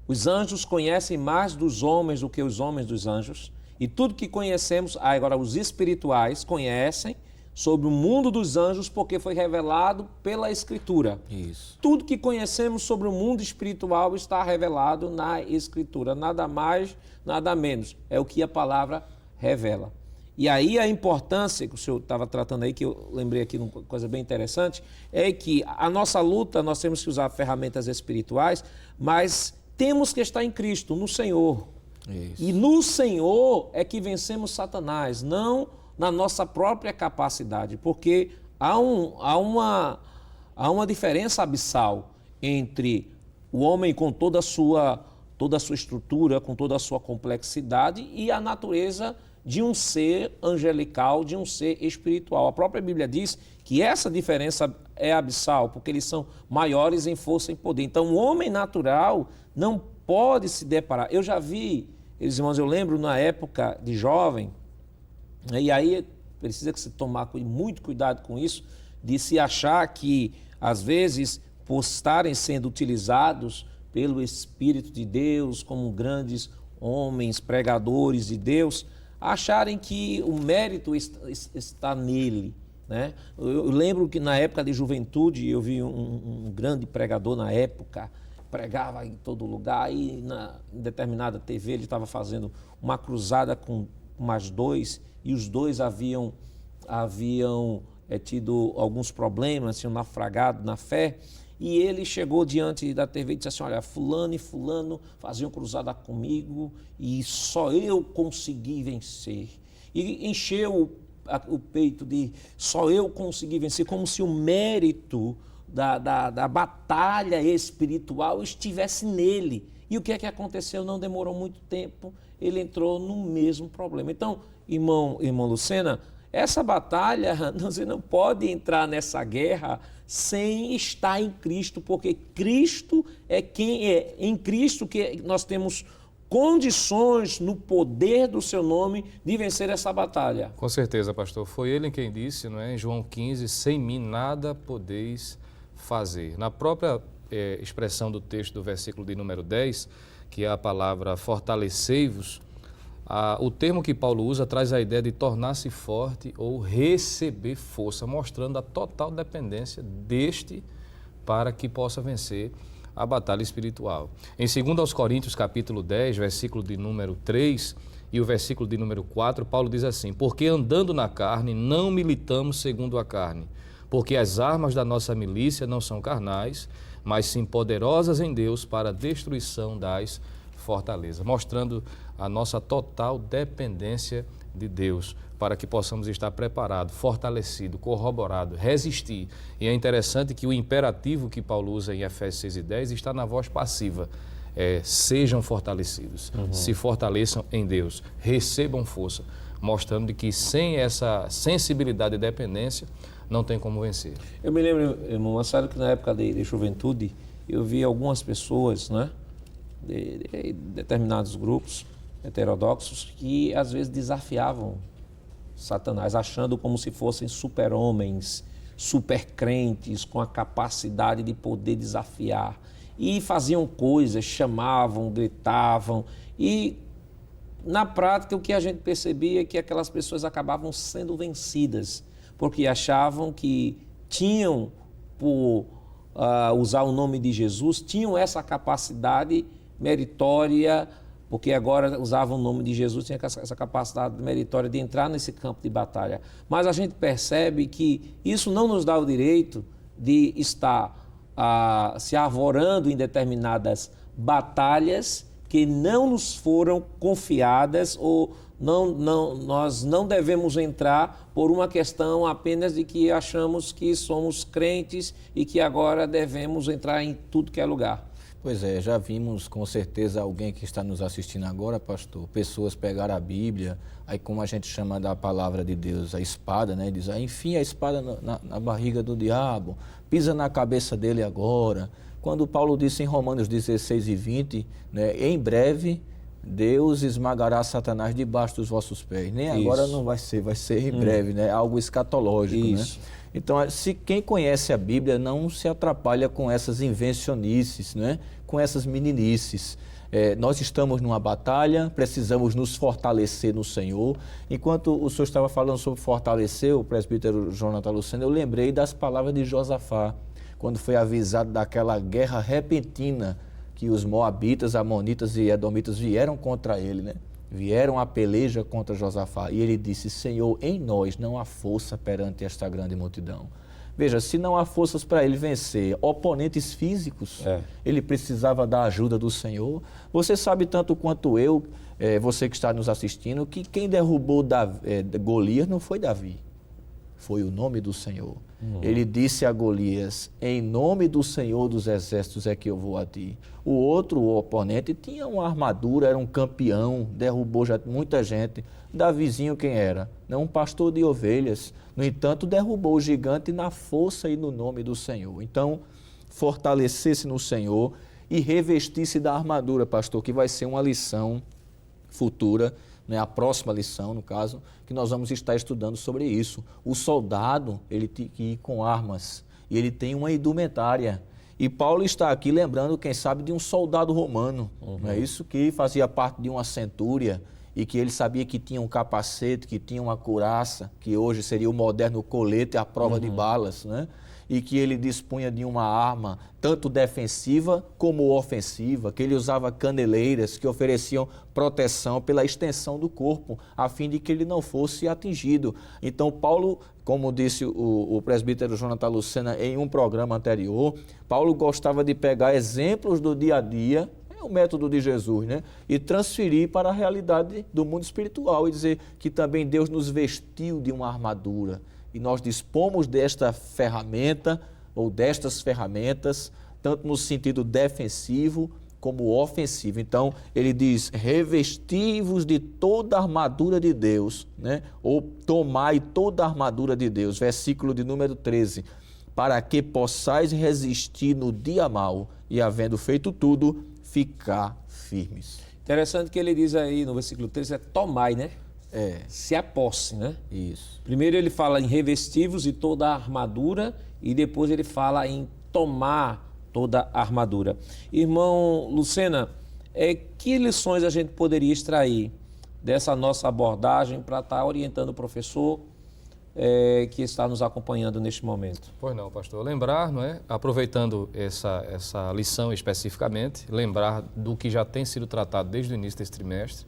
Os anjos conhecem mais dos homens do que os homens dos anjos. E tudo que conhecemos, agora os espirituais conhecem sobre o mundo dos anjos porque foi revelado pela Escritura. Isso. Tudo que conhecemos sobre o mundo espiritual está revelado na Escritura. Nada mais, nada menos. É o que a palavra revela. E aí a importância que o senhor estava tratando aí, que eu lembrei aqui de uma coisa bem interessante, é que a nossa luta, nós temos que usar ferramentas espirituais, mas temos que estar em Cristo, no Senhor. Isso. E no Senhor é que vencemos Satanás, não na nossa própria capacidade, porque há uma diferença abissal entre o homem com toda a sua estrutura, com toda a sua complexidade e a natureza de um ser angelical, de um ser espiritual. A própria Bíblia diz que essa diferença é abissal, porque eles são maiores em força e poder. Então, o homem natural não pode se deparar. Eu já vi, irmãos, eu lembro na época de jovem, e aí precisa que se tomar muito cuidado com isso, de se achar que, às vezes, por estarem sendo utilizados pelo Espírito de Deus, como grandes homens, pregadores de Deus, acharem que o mérito está nele, né? Eu lembro que na época de juventude eu vi um grande pregador na época, pregava em todo lugar e em determinada TV ele estava fazendo uma cruzada com mais dois e os dois haviam tido alguns problemas, tinham naufragado na fé. E ele chegou diante da TV e disse assim, olha, fulano e fulano faziam cruzada comigo e só eu consegui vencer. E encheu o peito de só eu consegui vencer, como se o mérito da batalha espiritual estivesse nele. E o que é que aconteceu? Não demorou muito tempo, ele entrou no mesmo problema. Então, irmão Lucena, essa batalha, você não pode entrar nessa guerra sem estar em Cristo, porque Cristo é quem é. Em Cristo que nós temos condições no poder do seu nome de vencer essa batalha. Com certeza, pastor. Foi ele quem disse, não é? Em João 15, sem mim nada podeis fazer. Na própria expressão do texto do versículo de número 10, que é a palavra fortalecei-vos, o termo que Paulo usa traz a ideia de tornar-se forte ou receber força, mostrando a total dependência deste para que possa vencer a batalha espiritual. Em 2 Coríntios capítulo 10, versículo de número 3 e o versículo de número 4, Paulo diz assim, porque andando na carne não militamos segundo a carne, porque as armas da nossa milícia não são carnais, mas sim poderosas em Deus para a destruição das fortalezas, mostrando a nossa total dependência de Deus, para que possamos estar preparados, fortalecidos, corroborados, resistir. E é interessante que o imperativo que Paulo usa em Efésios 6:10 está na voz passiva. sejam fortalecidos, se fortaleçam em Deus, recebam força, mostrando de que sem essa sensibilidade e dependência não tem como vencer. Eu me lembro, irmão Marcelo, que na época de juventude eu vi algumas pessoas, né, de determinados grupos heterodoxos que às vezes desafiavam Satanás, achando como se fossem super-homens, super-crentes, com a capacidade de poder desafiar. E faziam coisas, chamavam, gritavam. E, na prática, o que a gente percebia é que aquelas pessoas acabavam sendo vencidas, porque achavam que tinham, por usar o nome de Jesus, tinham essa capacidade meritória, porque agora usavam o nome de Jesus, tinha essa capacidade meritória de entrar nesse campo de batalha. Mas a gente percebe que isso não nos dá o direito de estar se arvorando em determinadas batalhas que não nos foram confiadas, ou nós não devemos entrar por uma questão apenas de que achamos que somos crentes e que agora devemos entrar em tudo que é lugar. Pois é, já vimos com certeza alguém que está nos assistindo agora, pastor, pessoas pegaram a Bíblia, aí como a gente chama da palavra de Deus, a espada, né? Diz, enfia a espada na barriga do diabo, pisa na cabeça dele agora. Quando Paulo disse em Romanos 16 e 20, né, em breve Deus esmagará Satanás debaixo dos vossos pés. Nem Isso. agora não vai ser em breve, né? Algo escatológico, Isso. né? Então, se quem conhece a Bíblia não se atrapalha com essas invencionices, né? Com essas meninices. Nós estamos numa batalha, precisamos nos fortalecer no Senhor. Enquanto o senhor estava falando sobre fortalecer, o presbítero Jonathan Lucena, eu lembrei das palavras de Josafá, quando foi avisado daquela guerra repentina que os moabitas, amonitas e edomitas vieram contra ele, né? Vieram a peleja contra Josafá. E ele disse, Senhor, em nós não há força perante esta grande multidão. Veja, se não há forças para ele vencer oponentes físicos, ele precisava da ajuda do Senhor. Você sabe tanto quanto eu, você que está nos assistindo, que quem derrubou Golias não foi Davi, foi o nome do Senhor. Ele disse a Golias, em nome do Senhor dos Exércitos é que eu vou a ti. O oponente, tinha uma armadura, era um campeão, derrubou já muita gente. Davizinho quem era? Não, um pastor de ovelhas. No entanto, derrubou o gigante na força e no nome do Senhor. Então, fortalecer-se no Senhor e revestir-se da armadura, pastor, que vai ser uma lição futura, né, a próxima lição, no caso, que nós vamos estar estudando sobre isso. O soldado, ele tem que ir com armas e ele tem uma indumentária. E Paulo está aqui lembrando, quem sabe, de um soldado romano, não é isso? Que fazia parte de uma centúria e que ele sabia que tinha um capacete, que tinha uma couraça, que hoje seria o moderno colete à prova de balas, né? E que ele dispunha de uma arma tanto defensiva como ofensiva, que ele usava caneleiras que ofereciam proteção pela extensão do corpo, a fim de que ele não fosse atingido. Então, Paulo, como disse o presbítero Jonathan Lucena em um programa anterior, Paulo gostava de pegar exemplos do dia a dia, o método de Jesus, né? E transferir para a realidade do mundo espiritual e dizer que também Deus nos vestiu de uma armadura. E nós dispomos desta ferramenta, ou destas ferramentas, tanto no sentido defensivo como ofensivo. Então, ele diz, revesti-vos de toda a armadura de Deus, né? Ou tomai toda a armadura de Deus, versículo de número 13, para que possais resistir no dia mau e, havendo feito tudo, ficar firmes. Interessante que ele diz aí no versículo 13, tomai, né? Se aposse, né? Isso. Primeiro ele fala em revestivos e toda a armadura e depois ele fala em tomar toda a armadura. Irmão Lucena, que lições a gente poderia extrair dessa nossa abordagem para estar orientando o professor que está nos acompanhando neste momento? Pois não, pastor. Lembrar, não é? Aproveitando essa lição especificamente, lembrar do que já tem sido tratado desde o início desse trimestre,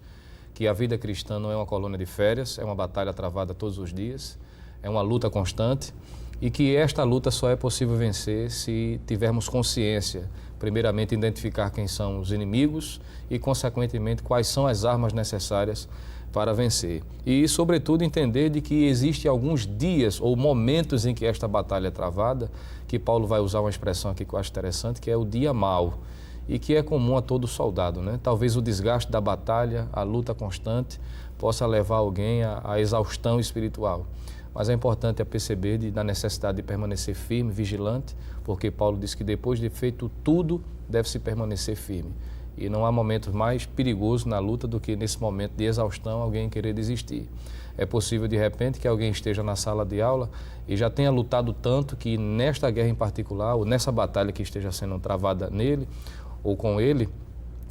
que a vida cristã não é uma colônia de férias, é uma batalha travada todos os dias, é uma luta constante e que esta luta só é possível vencer se tivermos consciência, primeiramente identificar quem são os inimigos e, consequentemente, quais são as armas necessárias para vencer. E, sobretudo, entender de que existem alguns dias ou momentos em que esta batalha é travada, que Paulo vai usar uma expressão aqui que eu acho interessante, que é o dia mau. e que é comum a todo soldado, né? Talvez o desgaste da batalha, a luta constante, possa levar alguém à exaustão espiritual. Mas é importante perceber da necessidade de permanecer firme, vigilante, porque Paulo diz que depois de feito tudo, deve-se permanecer firme. E não há momento mais perigoso na luta do que nesse momento de exaustão alguém querer desistir. É possível, de repente, que alguém esteja na sala de aula e já tenha lutado tanto que nesta guerra em particular, ou nessa batalha que esteja sendo travada nele ou com ele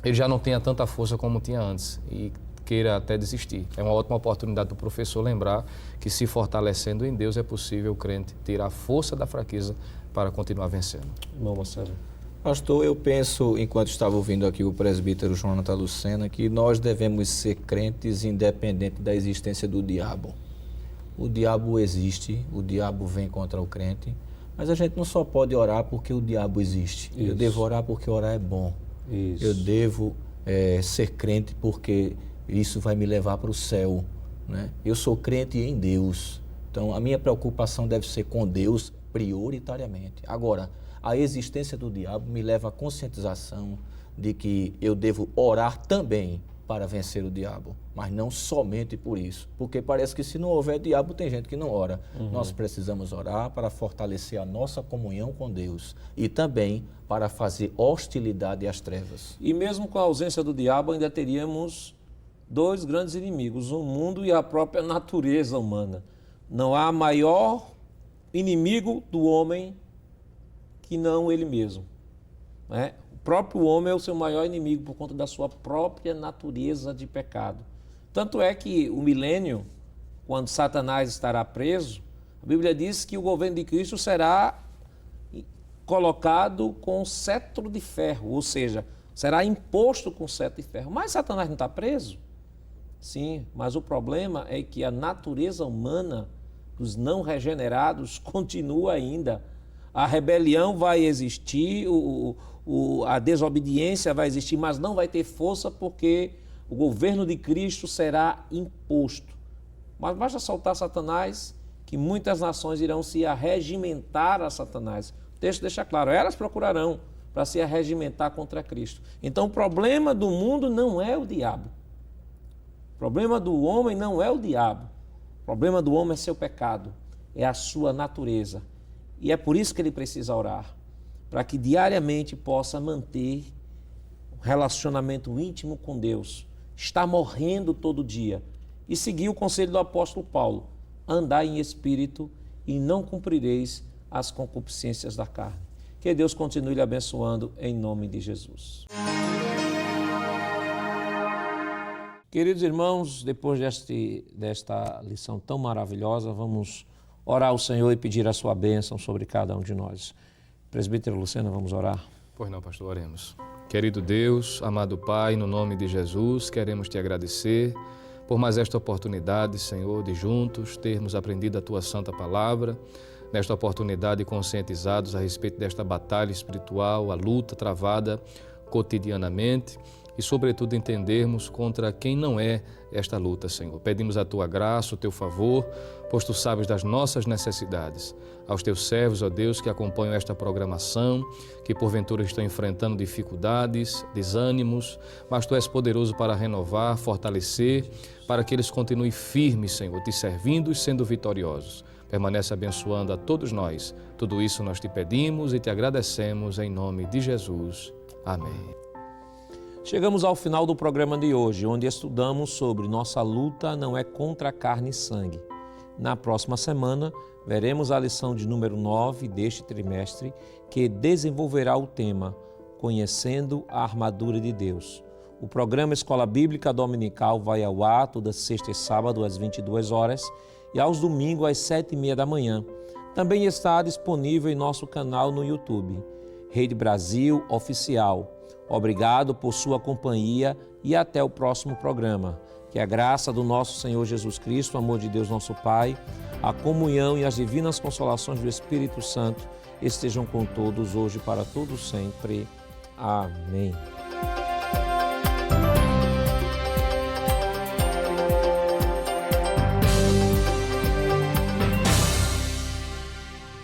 já não tenha tanta força como tinha antes e queira até desistir. É uma ótima oportunidade do professor lembrar que, se fortalecendo em Deus, é possível o crente tirar a força da fraqueza para continuar vencendo. Irmão Marcelo. Pastor, eu penso, enquanto estava ouvindo aqui o presbítero Jonathan Lucena, que nós devemos ser crentes independente da existência do diabo. O diabo existe, o diabo vem contra o crente, mas a gente não só pode orar porque o diabo existe. Isso. Eu devo orar porque orar é bom. Isso. Eu devo ser crente porque isso vai me levar para o céu, né? Eu sou crente em Deus, então a minha preocupação deve ser com Deus prioritariamente. Agora, a existência do diabo me leva à conscientização de que eu devo orar também para vencer o diabo, mas não somente por isso, porque parece que se não houver diabo tem gente que não ora. Nós precisamos orar para fortalecer a nossa comunhão com Deus e também para fazer hostilidade às trevas. E mesmo com a ausência do diabo ainda teríamos dois grandes inimigos, o mundo e a própria natureza humana. Não há maior inimigo do homem que não ele mesmo, né? O próprio homem é o seu maior inimigo por conta da sua própria natureza de pecado. Tanto é que o milênio, quando Satanás estará preso, a Bíblia diz que o governo de Cristo será colocado com cetro de ferro, ou seja, será imposto com cetro de ferro. Mas Satanás não está preso? Sim, mas o problema é que a natureza humana dos não regenerados continua ainda. A rebelião vai existir, a desobediência vai existir, mas não vai ter força porque o governo de Cristo será imposto. Mas basta soltar Satanás que muitas nações irão se arregimentar a Satanás. O texto deixa claro, elas procurarão para se arregimentar contra Cristo. Então o problema do mundo não é o diabo. O problema do homem não é o diabo. O problema do homem é seu pecado, é a sua natureza. E é por isso que ele precisa orar, para que diariamente possa manter um relacionamento íntimo com Deus, estar morrendo todo dia e seguir o conselho do apóstolo Paulo, andar em espírito e não cumprireis as concupiscências da carne. Que Deus continue lhe abençoando em nome de Jesus. Queridos irmãos, depois desta lição tão maravilhosa, vamos orar ao Senhor e pedir a sua bênção sobre cada um de nós. Presbítero Lucena, vamos orar? Pois não, pastor, oremos. Querido Deus, amado Pai, no nome de Jesus, queremos te agradecer por mais esta oportunidade, Senhor, de juntos termos aprendido a tua santa palavra, nesta oportunidade conscientizados a respeito desta batalha espiritual, a luta travada cotidianamente, e, sobretudo, entendermos contra quem não é esta luta, Senhor. Pedimos a Tua graça, o Teu favor, pois Tu sabes das nossas necessidades. Aos Teus servos, ó Deus, que acompanham esta programação, que porventura estão enfrentando dificuldades, desânimos, mas Tu és poderoso para renovar, fortalecer, para que eles continuem firmes, Senhor, Te servindo e sendo vitoriosos. Permanece abençoando a todos nós. Tudo isso nós Te pedimos e Te agradecemos em nome de Jesus. Amém. Chegamos ao final do programa de hoje, onde estudamos sobre nossa luta não é contra carne e sangue. Na próxima semana, veremos a lição de número 9 deste trimestre, que desenvolverá o tema Conhecendo a Armadura de Deus. O programa Escola Bíblica Dominical vai ao ar toda sexta e sábado às 22 horas e aos domingos às 7h30 da manhã. Também está disponível em nosso canal no YouTube, Rede Brasil Oficial. Obrigado por sua companhia e até o próximo programa. Que a graça do nosso Senhor Jesus Cristo, o amor de Deus nosso Pai, a comunhão e as divinas consolações do Espírito Santo estejam com todos hoje para todos sempre. Amém.